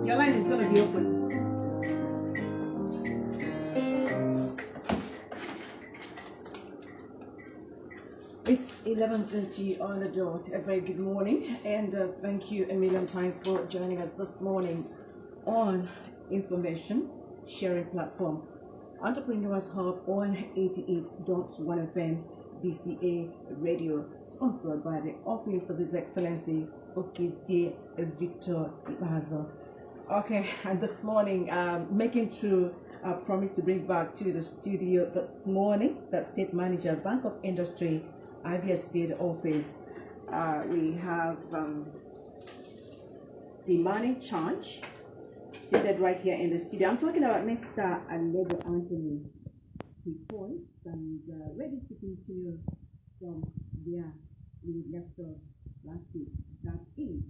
Your line is going to be open. It's 11:30 on the dot. A very good morning, and thank you a million times for joining us this morning on information sharing platform Entrepreneurship Hub on 88.1 FM BCA Radio, sponsored by the Office of His Excellency Okezie Victor Ibazo. Okay, and this morning, making true a promise to bring back to the studio this morning, the State Manager, Bank of Industry, Abia State Office. We have the money charge seated right here in the studio. I'm talking about Mr. Alaegor Anthony. He points and ready to continue from where we left off last week. That is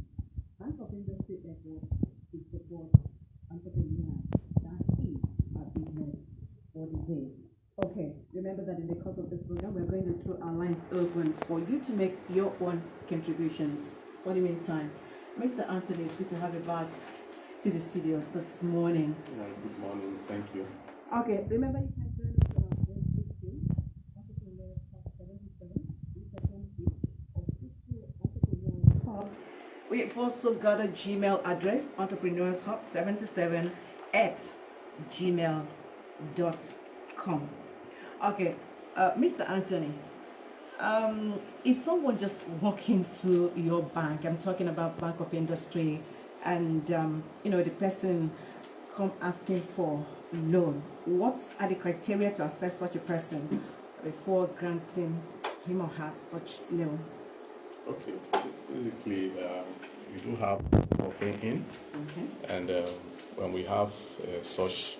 Bank of Industry effort to support entrepreneurs. That is our business for the day. Okay, remember that in the course of this program, we're going to throw our lines open for you to make your own contributions. For the meantime, Mr. Anthony, it's good to have you back to the studio this morning. Good morning, thank you. Okay, remember you can join us on our Facebook page, Entrepreneurship Hub 77, Entrepreneurship Hub. We've also got a Gmail address, entrepreneurshub77 at gmail.com. Okay, Mr. Anthony, if someone just walk into your bank, I'm talking about Bank of Industry, and the person come asking for loan, what are the criteria to assess such a person before granting him or her such loan? Okay, basically, we do have open in, and when we have such,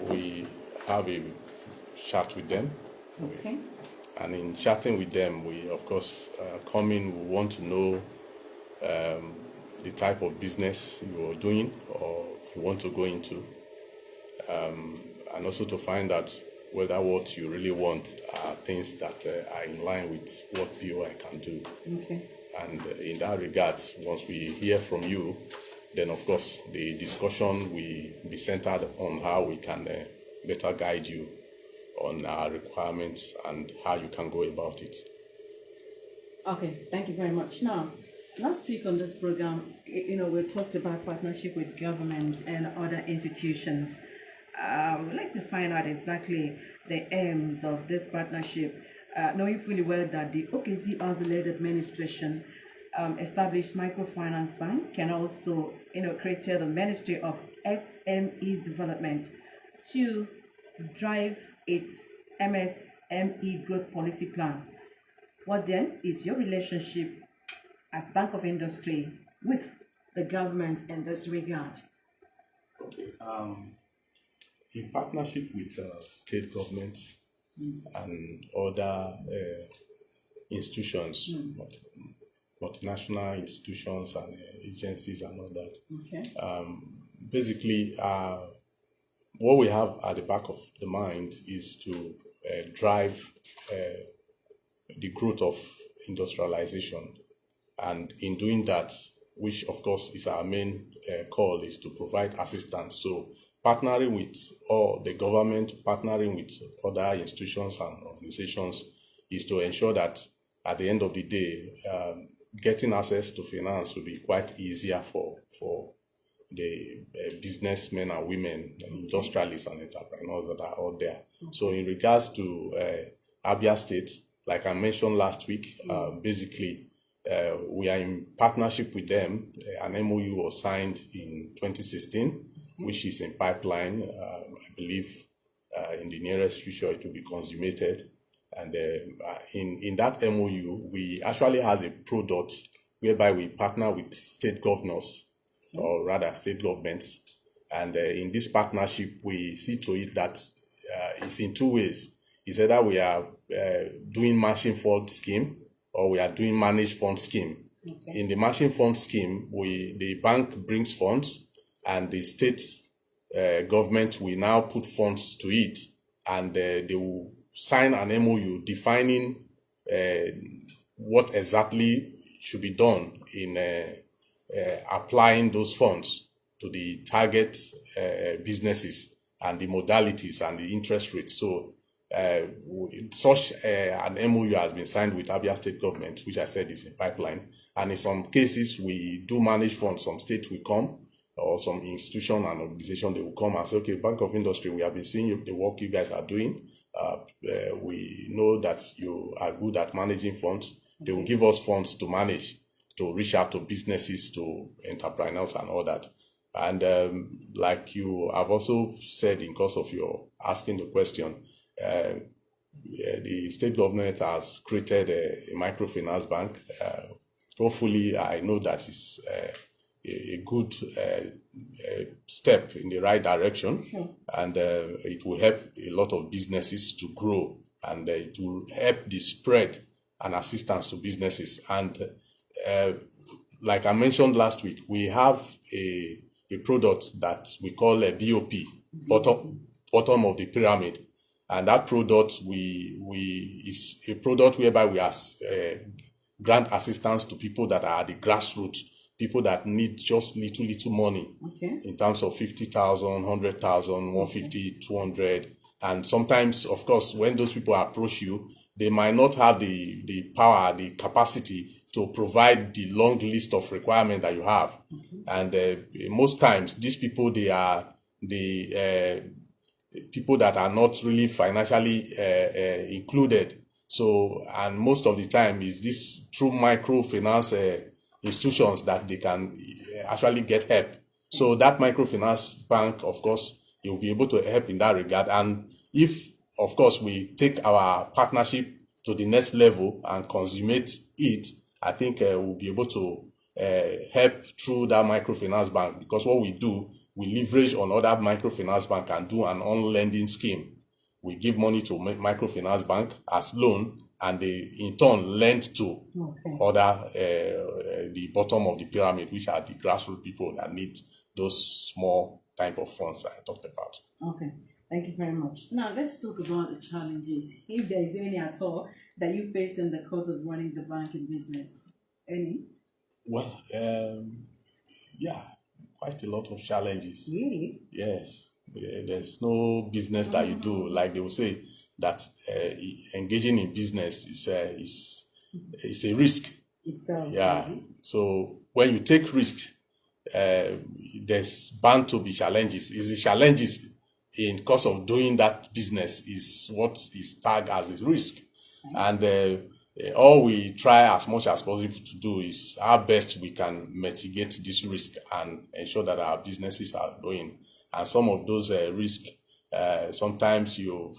we have a chat with them. Okay. And in chatting with them, we of course come in. We want to know the type of business you're doing or you want to go into, and also to find out whether what you really want are things that are in line with what BOI can do. Okay. And in that regard, once we hear from you, then of course the discussion will be centered on how we can better guide you on our requirements and how you can go about it. Okay, thank you very much. Now, last week on this program, we talked about partnership with government and other institutions. We'd like to find out exactly the aims of this partnership, knowing fully well that the Okezie led administration established Microfinance Bank and also, created the Ministry of SMEs Development to drive its MSME growth policy plan. What then is your relationship as Bank of Industry with the government in this regard? Okay. In partnership with state governments and other institutions, multinational institutions and agencies and all that. Okay. Basically, what we have at the back of the mind is to drive the growth of industrialization. And in doing that, which of course is our main call, is to provide assistance. So partnering with all the government, partnering with other institutions and organizations is to ensure that at the end of the day, getting access to finance will be quite easier for the businessmen and women, industrialists and entrepreneurs that are out there. So in regards to Abia State, like I mentioned last week, basically, we are in partnership with them. An MOU was signed in 2016, which is in pipeline. I believe in the nearest future it will be consummated. And in that MOU, we actually has a product whereby we partner with state governors, or rather state governments. And in this partnership, we see to it that it's in two ways. It's either we are doing matching fund scheme or we are doing managed fund scheme. Okay. In the matching fund scheme, the bank brings funds and the state government will now put funds to it, and they will sign an MOU defining what exactly should be done in applying those funds. to the target businesses and the modalities and the interest rates. So such an MOU has been signed with Abia State government, which I said is in pipeline. And in some cases, we do manage funds. Some states will come, or some institution and organization, they will come and say, okay, Bank of Industry, we have been seeing the work you guys are doing. We know that you are good at managing funds. They will give us funds to manage, to reach out to businesses, to entrepreneurs and all that. And like you have also said in course of your asking the question, the state government has created a microfinance bank. Hopefully, I know that is a good step in the right direction, and it will help a lot of businesses to grow, and it will help the spread and assistance to businesses. And like I mentioned last week, we have a product that we call a BOP, bottom of the pyramid. And that product is a product whereby we grant assistance to people that are at the grassroots, people that need just little money, in terms of 50,000, 100,000, 150, 200. And sometimes, of course, when those people approach you, they might not have the power, the capacity to provide the long list of requirements that you have. And most times, these people, they are the people that are not really financially included. So, and most of the time is this through microfinance institutions that they can actually get help. So that microfinance bank, of course, it will be able to help in that regard. And if, of course, we take our partnership to the next level and consummate it, I think we'll be able to help through that microfinance bank, because what we do, we leverage on other microfinance bank and do an on-lending scheme. We give money to microfinance bank as loan, and they in turn lend to other the bottom of the pyramid, which are the grassroots people that need those small type of funds that I talked about. Okay, thank you very much. Now let's talk about the challenges, if there is any at all, that you face in the course of running the banking business. Any? Well, yeah, quite a lot of challenges. Really? Yes. There's no business that you do, like they will say, that engaging in business is a risk. Itself. Yeah. So when you take risk, there's bound to be challenges. Is the challenges in course of doing that business is what is tagged as a risk. And all we try as much as possible to do is our best we can mitigate this risk and ensure that our businesses are going. And some of those risks, sometimes you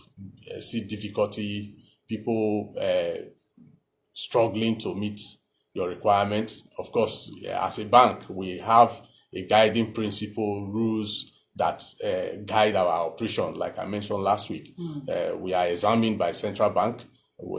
see difficulty, people struggling to meet your requirements. Of course, as a bank, we have a guiding principle, rules that guide our operation. Like I mentioned last week, we are examined by central bank.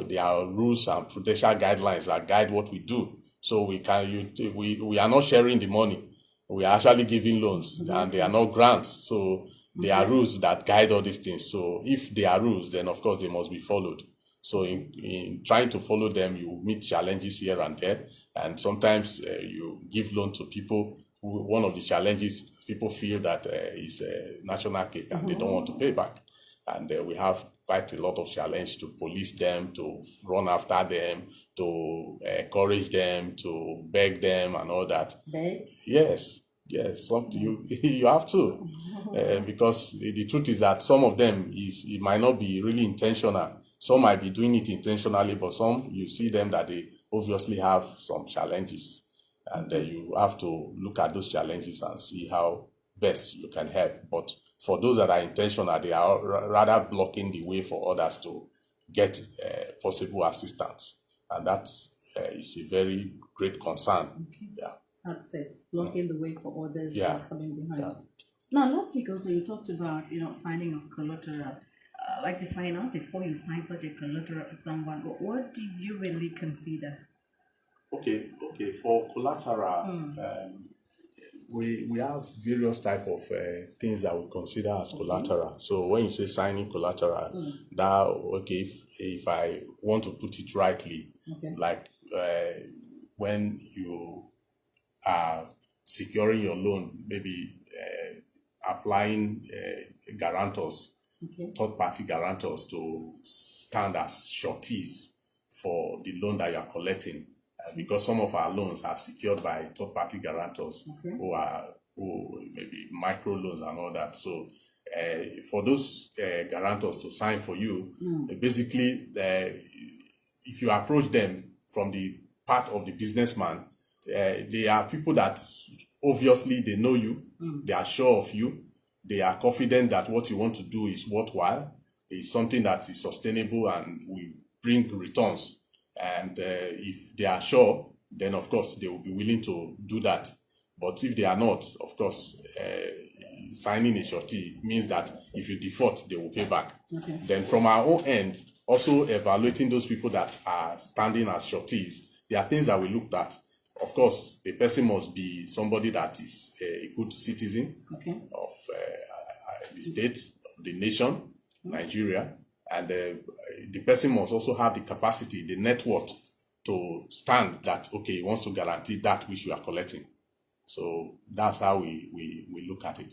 There are rules and prudential guidelines that guide what we do. So we are not sharing the money. We are actually giving loans, and they are not grants. So there are rules that guide all these things. So if there are rules, then of course they must be followed. So in trying to follow them, you meet challenges here and there. And sometimes you give loan to people who, one of the challenges, people feel that is a national cake and they don't want to pay back. And we have quite a lot of challenge to police them, to run after them, to encourage them, to beg them and all that. Beg? Yes. You have to. Because the truth is that some of them, it might not be really intentional. Some might be doing it intentionally, but some, you see them that they obviously have some challenges. And you have to look at those challenges and see how best you can help. But for those that are intentional, they are rather blocking the way for others to get possible assistance. And that is a very great concern. Okay. Yeah. That's it. Blocking the way for others coming behind. Yeah. Now, last week also you talked about, signing of collateral. I'd like to find out, before you sign such a collateral for someone, what do you really consider? Okay. For collateral, we have various type of things that we consider as collateral. So when you say signing collateral, if I want to put it rightly, like when you are securing your loan, maybe applying guarantors, Okay. third-party guarantors to stand as sureties for the loan that you are collecting, because some of our loans are secured by third-party guarantors Okay. who maybe micro loans and all that. So for those guarantors to sign for you, basically, if you approach them from the part of the businessman, they are people that obviously they know you, they are sure of you, they are confident that what you want to do is worthwhile, is something that is sustainable and will bring returns. And if they are sure, then of course they will be willing to do that. But if they are not, of course, signing a surety means that if you default, they will pay back. Okay. Then from our own end, also evaluating those people that are standing as sureties, there are things that we looked at. Of course, the person must be somebody that is a good citizen of the state, of the nation, Nigeria, and the person must also have the capacity, the net worth to stand that, okay, he wants to guarantee that which you are collecting. So that's how we look at it.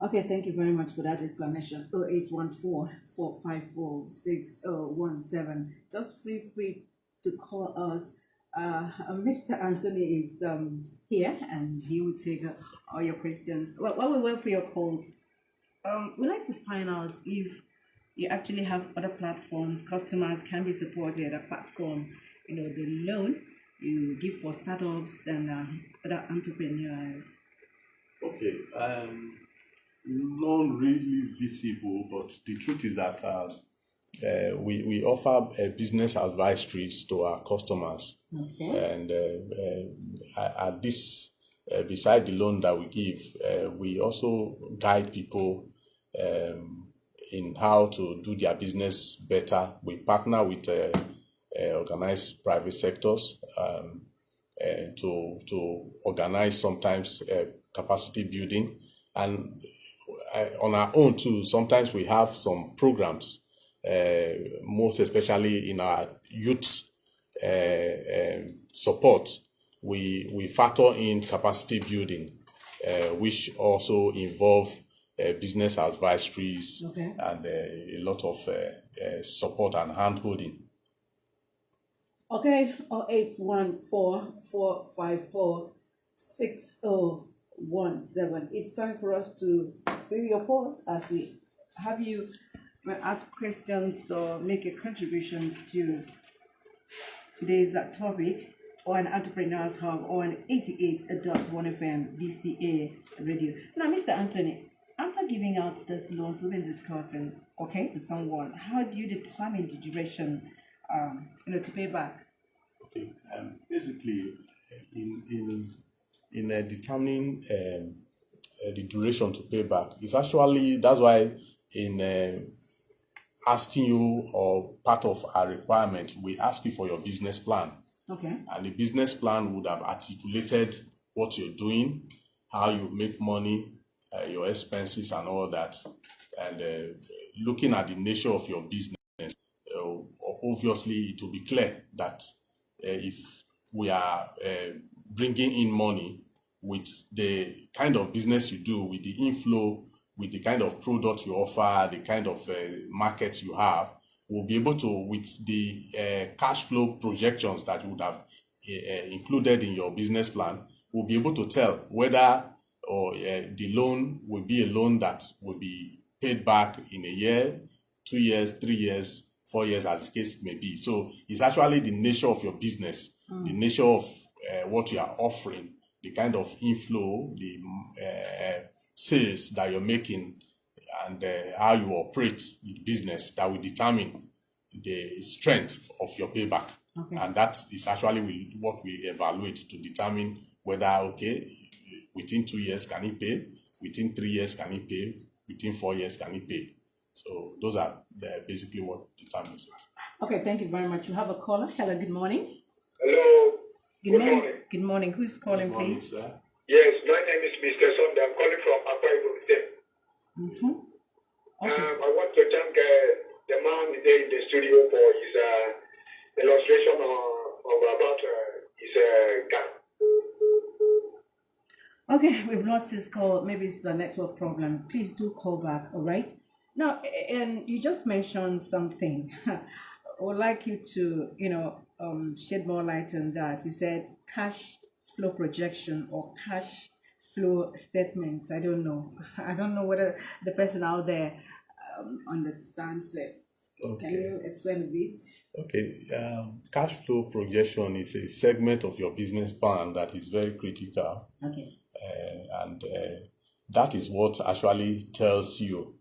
Okay, thank you very much for that explanation. 0814-454-6017. Just feel free to call us. Mr. Anthony is here and he will take all your questions. Well, while we wait for your calls, we'd like to find out if you actually have other platforms customers can be supported, a platform, the loan you give for startups and other entrepreneurs. Okay, not really visible, but the truth is that we offer business advisories to our customers. Okay. And at this, beside the loan that we give, we also guide people in how to do their business better. We partner with organized private sectors to organize sometimes capacity building, and on our own too. Sometimes we have some programs, most especially in our youth support. We factor in capacity building, which also involve business advisories and a lot of support and hand-holding. Okay, 0814-454-6017. It's time for us to fill your calls as we have you ask questions or make a contribution to today's topic or an Entrepreneurship Hub or an 88.1 FM BCA radio. Now, Mr. Anthony, after giving out this loans we've been discussing, to someone, how do you determine the duration to pay back? Okay, basically, in determining the duration to pay back, it's actually, that's why in asking you, or part of our requirement, we ask you for your business plan. Okay. And the business plan would have articulated what you're doing, how you make money, your expenses and all that. And looking at the nature of your business, obviously it will be clear that if we are bringing in money with the kind of business you do, with the inflow, with the kind of product you offer, the kind of market you have, we'll be able to, with the cash flow projections that you would have included in your business plan, we'll be able to tell whether or the loan will be a loan that will be paid back in a year, 2 years, 3 years, 4 years, as the case may be. So it's actually the nature of your business, the nature of what you are offering, the kind of inflow, the sales that you're making, and how you operate the business that will determine the strength of your payback. Okay. And that is actually what we evaluate to determine whether, within 2 years can he pay, within 3 years can he pay, within 4 years can he pay. So those are basically what determines it. Okay, thank you very much. You have a caller. Hello, good morning. Hello. Good morning. Good morning. Who's calling, Good morning, please? sir. Yes, my name is Mr. Sunday. I'm calling from Akwa Ibom State. Mm-hmm. Okay. I want to thank the man there in the studio for his illustration about his gap. Okay, we've lost his call. Maybe it's a network problem. Please do call back, all right? Now, and you just mentioned something. I would like you to, shed more light on that. You said cash flow projection or cash flow statements. I don't know. I don't know whether the person out there understands it. Okay. Can you explain a bit? Okay. Cash flow projection is a segment of your business plan that is very critical. Okay. And that is what actually tells you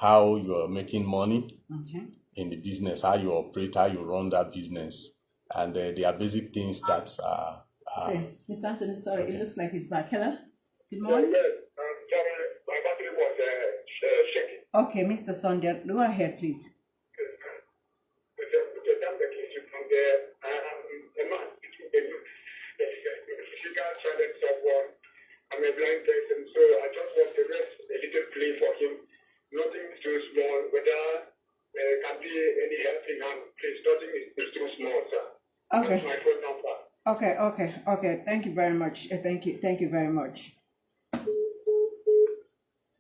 how you are making money in the business, how you operate, how you run that business. And there are basic things that are... Okay. Mr. Anthony, sorry, okay. It looks like he's back. Hello? Good Yeah, morning. yes. My battery was shaking. Okay, Mr. Sunday, go ahead, please. With the time that you from there, a man, physical challenge someone. I'm a blind person, so I just want to rest a little plea for him. Nothing is too small. Whether there can be any helping hand, please, nothing is too small, sir. Okay. That's my phone number. Okay. Thank you very much. Thank you very much.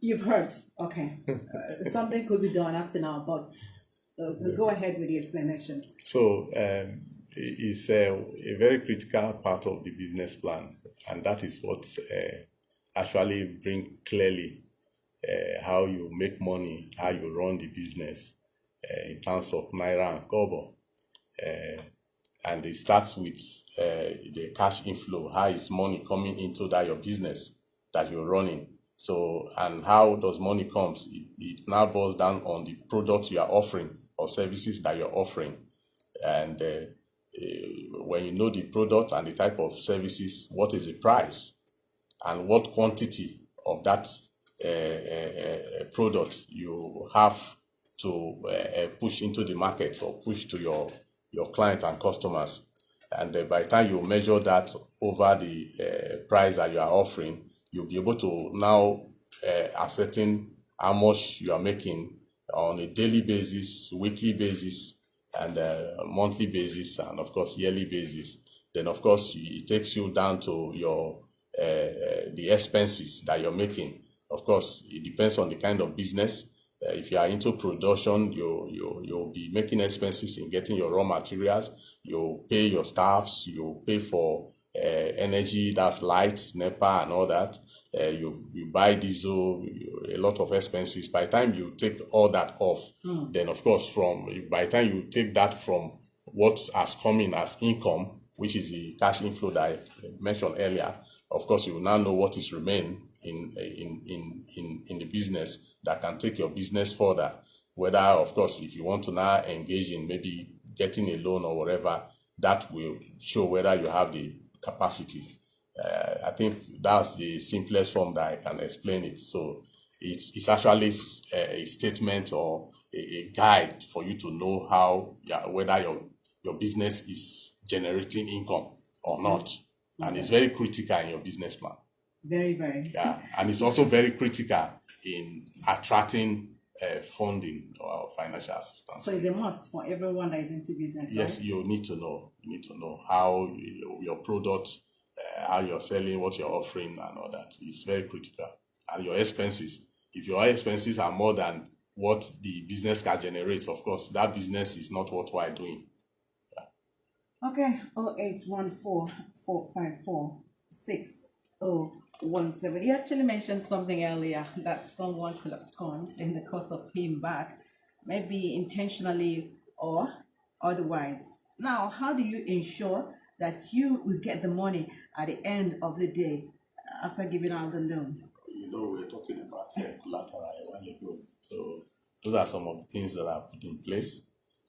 You've heard. Okay. Something could be done after now, but go ahead with the explanation. So it's a very critical part of the business plan, and that is what actually bring clearly how you make money, how you run the business in terms of naira and kobo. And it starts with the cash inflow. How is money coming into that your business that you're running? So, and how does money comes? It now boils down on the products you are offering or services that you're offering. And when you know the product and the type of services, what is the price and what quantity of that product you have to push into the market or push to your client and customers. And by the time you measure that over the price that you are offering, you'll be able to now ascertain how much you are making on a daily basis, weekly basis, and monthly basis, and of course yearly basis. Then of course it takes you down to your the expenses that you're making. Of course, it depends on the kind of business. If you are into production, you'll be making expenses in getting your raw materials. You pay your staffs. You pay for energy, that's lights, NEPA, and all that. You buy diesel, a lot of expenses. By the time you take all that off, then of course, by the time you take that from what has come in as income, which is the cash inflow that I mentioned earlier, of course, you will now know what is remaining in the business that can take your business further. Whether, of course, if you want to now engage in maybe getting a loan or whatever, that will show whether you have the capacity. I think that's the simplest form that I can explain it. So it's actually a statement or a guide for you to know how whether your business is generating income or not. And it's very critical in your business plan. Very, very. Yeah, and it's also very critical in attracting funding or financial assistance. So it's a must for everyone that is into business. Yes, right? you need to know. You need to know how your product, how you're selling, what you're offering, and all that. It's very critical. And your expenses. If your expenses are more than what the business can generate, of course, that business is not worthwhile doing. Okay, 0814-454-6017. You actually mentioned something earlier that someone could have scorned in the course of paying back, maybe intentionally or otherwise. Now, how do you ensure that you will get the money at the end of the day after giving out the loan? You know, we're talking about collateral a while ago. So those are some of the things that are put in place.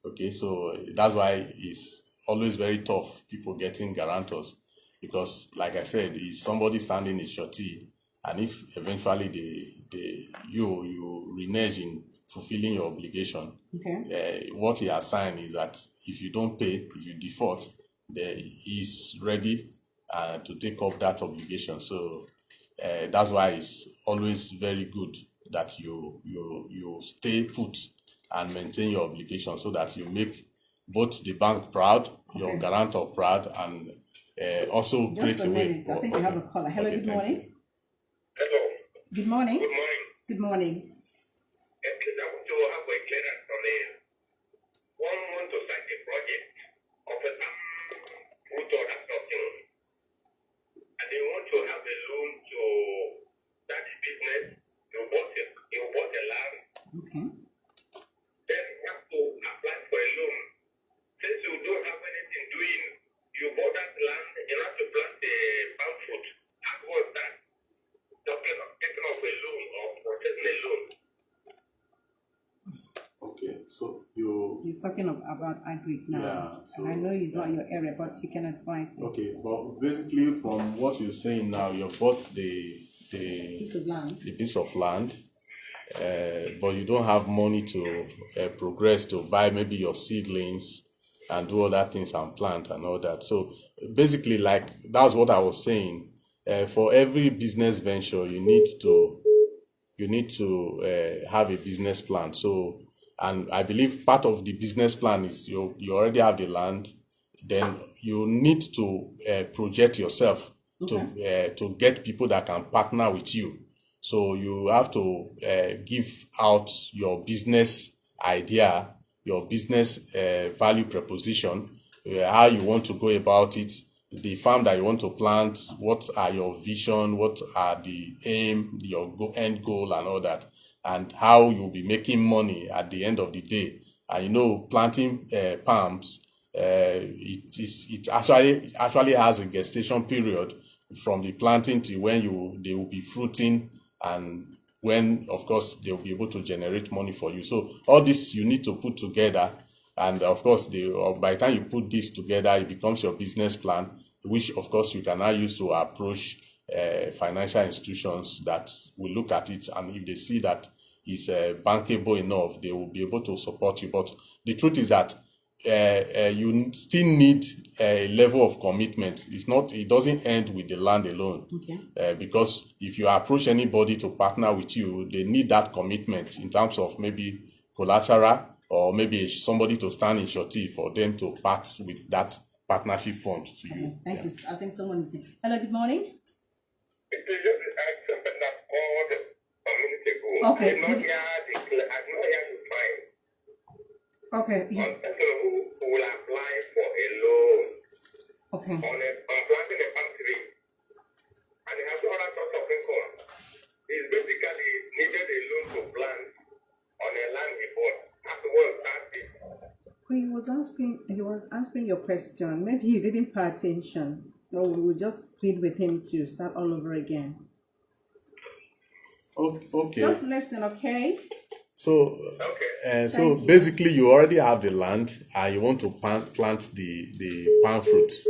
Okay, so that's why it's always very tough people getting guarantors, because like I said, is somebody standing in surety, and if eventually you renege in fulfilling your obligation, okay, what he has signed is that if you don't pay, if you default, he's ready to take up that obligation. So that's why it's always very good that you stay put and maintain your obligation, so that you make both the bank proud, your guarantor proud, and also just create a a way. minute. I think we have a caller. Hello, Okay, good morning. Good morning. Good morning. Good morning. Please, I want to have a clearance on a one want to start a project of a food or that sort of thing. And they want to have a loan to start a business. You bought a land. Okay. Then you have to apply for a loan. Since you don't have anything doing, you bought that land, you have to plant a palm fruit. How was that? Talking of taking off a loan or purchasing a loan. Okay, so you. He's talking about agri now. Yeah, so, and I know it's not your area, but you can advise him. Okay, but basically from what you're saying now, you bought the Piece of land. the piece of land, but you don't have money to progress to buy maybe your seedlings and do other things and plant and all that. So basically, like that's what I was saying. For every business venture, you need to have a business plan. So, and I believe part of the business plan is you already have the land. Then you need to project yourself to get people that can partner with you. So you have to give out your business idea, your business value proposition, how you want to go about it, the farm that you want to plant, what are your vision, what are the aim, your end goal and all that, and how you'll be making money at the end of the day. And planting palms, it actually has a gestation period from the planting to when they will be fruiting, and when of course they will be able to generate money for you. So all this you need to put together, and of course by the time you put this together, it becomes your business plan, which of course you can now use to approach financial institutions that will look at it, and if they see that is bankable enough, they will be able to support you. But the truth is that you still need a level of commitment. It doesn't end with the land alone. Okay. Because if you approach anybody to partner with you, they need that commitment in terms of maybe collateral, or maybe somebody to stand in surety for them to part with that partnership fund to you. Thank you. I think someone is saying, hello, good morning. It is just something that called a minute ago. Okay. I'm not here to find Okay. one person who will apply for a loan Okay. on planting a palm tree. And he has other sorts of income. He's basically needed a loan to plant on a land he bought. Afterwards, that's it. He was answering your question. Maybe he didn't pay attention. So we will just plead with him to start all over again. Okay. Just listen, okay? So, Okay. basically, you already have the land and you want to plant the palm fruits.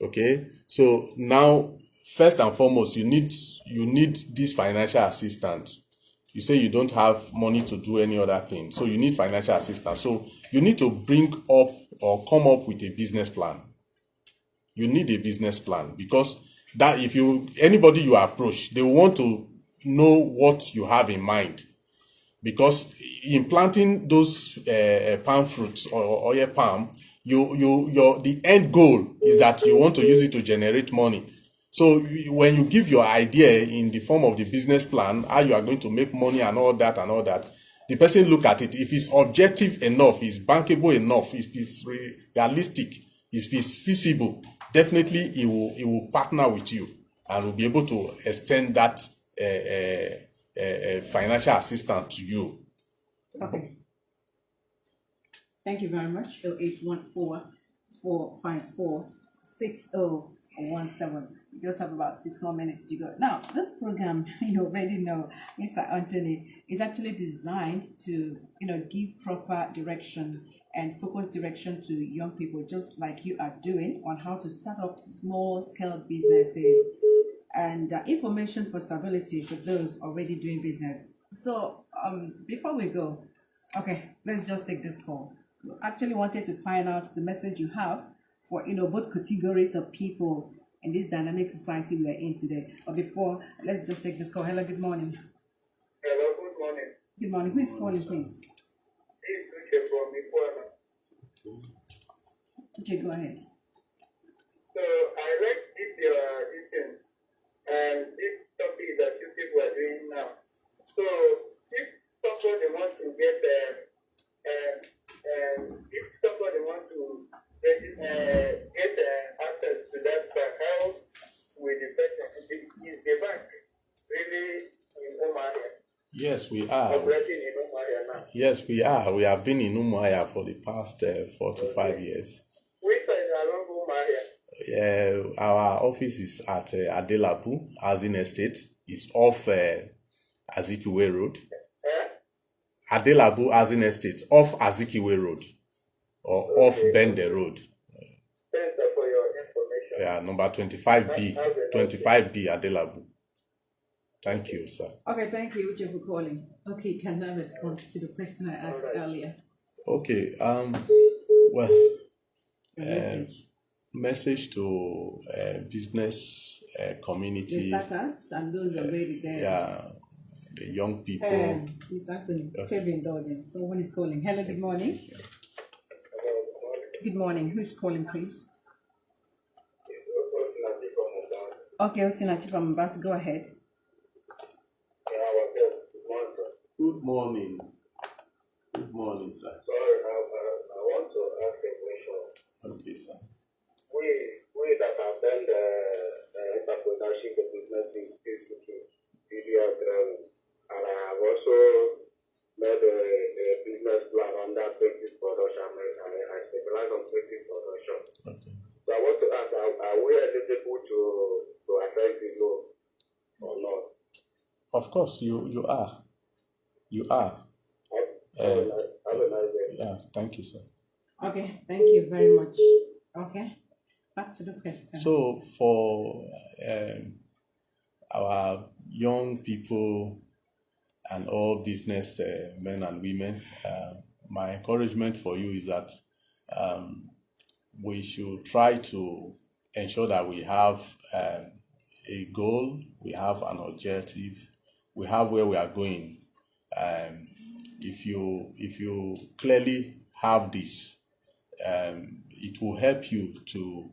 Okay. So now, first and foremost, you need this financial assistance. You say you don't have money to do any other thing, so you need financial assistance. So you need to bring up or come up with a business plan. You need a business plan, because that if anybody you approach, they want to know what you have in mind. Because in planting those palm fruits or your palm, the end goal is that you want to use it to generate money. So when you give your idea in the form of the business plan, how you are going to make money and all that, the person look at it. If it's objective enough, it's bankable enough, if it's realistic, if it's feasible, definitely he will partner with you and will be able to extend that financial assistance to you. Okay. Thank you very much. 0814-454-6017. We just have about 6 more minutes to go. Now, this program, you already know, Mr. Anthony, is actually designed to, give proper direction and focus direction to young people, just like you are doing, on how to start up small-scale businesses and information for stability for those already doing business. So, before we go, okay, let's just take this call. We actually wanted to find out the message you have for both categories of people in this dynamic society we are in today. But before, let's just take this call. Hello, good morning. Hello, good morning. Good morning. Who is calling, please? It's Uche from Iguana. Okay, go ahead. So I read this thing, and this topic that you people are doing now. Yes, we are. operating in Umuahia now? Yes, we are. We have been in Umuahia for the past 4 to 5 years. Which side along Umuahia? Our office is at Adelabu Housing Estate. It's off Azikiwe Road. Adelabu Housing Estate, off Azikiwe Road or off Bende Road. Thanks for your information. Yeah, number 25B, 25B Adelabu. Thank you, sir. Okay, thank you, Uche, for calling. Okay, you can now respond to the question I asked earlier. Okay, well, message to business community. The starters and those already there. Yeah, the young people. Mr. Anthony, okay. Indulgence. So one is calling. Hello, good morning. Good morning. Who's calling, please? Okay, Osinachi from Mombasa. Go ahead. Good morning. Good morning, sir. Sorry, I want to ask a question. Okay, sir. We that have done the entrepreneurship business in video training, and I have also made a business plan on that basic production. I specialize on basic production. Okay. So I want to ask, are we eligible to affect the law or not? Of course, you are. You are. Have a nice day. Yeah, thank you, sir. Okay, thank you very much. Okay, back to the question. So for our young people and all business men and women, my encouragement for you is that we should try to ensure that we have a goal, we have an objective, we have where we are going. If you clearly have this, it will help you to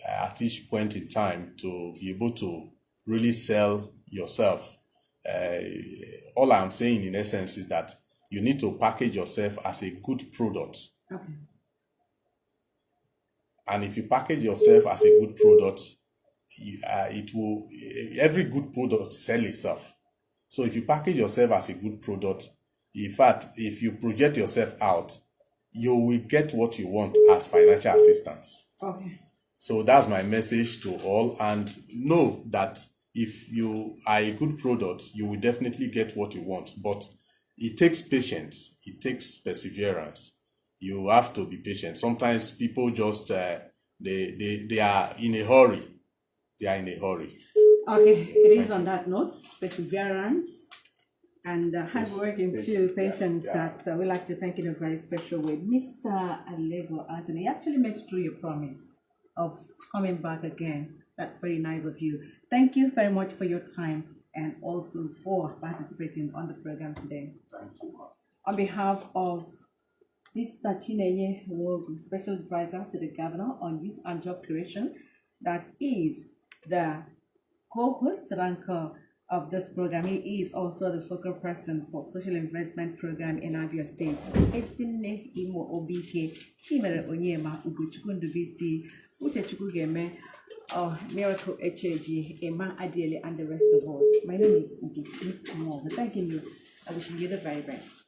at each point in time to be able to really sell yourself. All I'm saying in essence is that you need to package yourself as a good product. Okay. And if you package yourself as a good product, every good product sell itself. So if you package yourself as a good product, in fact, if you project yourself out, you will get what you want as financial assistance. Okay. So that's my message to all, and know that if you are a good product, you will definitely get what you want. But it takes patience, it takes perseverance. You have to be patient. Sometimes people just they are in a hurry. They are in a hurry. Okay, it is on that note, perseverance and hard work into patience that we like to thank in a very special way. Mr. Alaegor Anthony, you actually made through your promise of coming back again. That's very nice of you. Thank you very much for your time and also for participating on the program today. Thank you. On behalf of Mr. Chinenye Wogu, Special Advisor to the Governor on Youth and Job Creation, that is the co-host ranker of this program. He is also the focal person for social investment program in Abia State. Esine Imo Obike, Chimere Onyema, Ugochukwu Ndubisi, Uchechukwu Geme, Miracle HAG, Emma Adiele, and the rest of us. My name is Nkechi Mo. Thanking you. I wish you the very best.